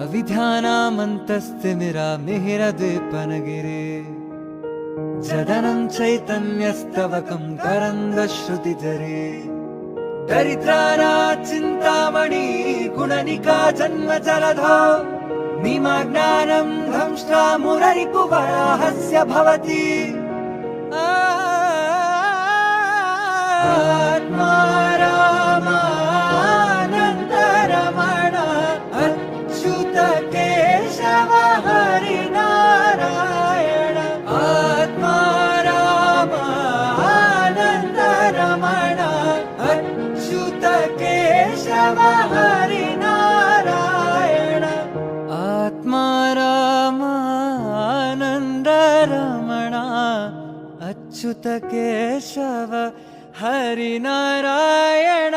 अविध्यानामन्तस्तिमिरामिहिरद्वीपनगिरे जदनं चैतन्यस्तवकं करन्दश्रुतिधरे दरिद्रानाचिन्तामणि गुणनिका जन्मजलधो निमग्नानं दंष्ट्रा मुररिपुवराहस्य भवति आत्मा रामानन्दरमण अच्युत केशव हरिनारायण आत्मा रामानन्दरमण अच्युत केशव हरिनारायण आत्मा रामानन्दरमण अच्युत केशव हरिनारायण।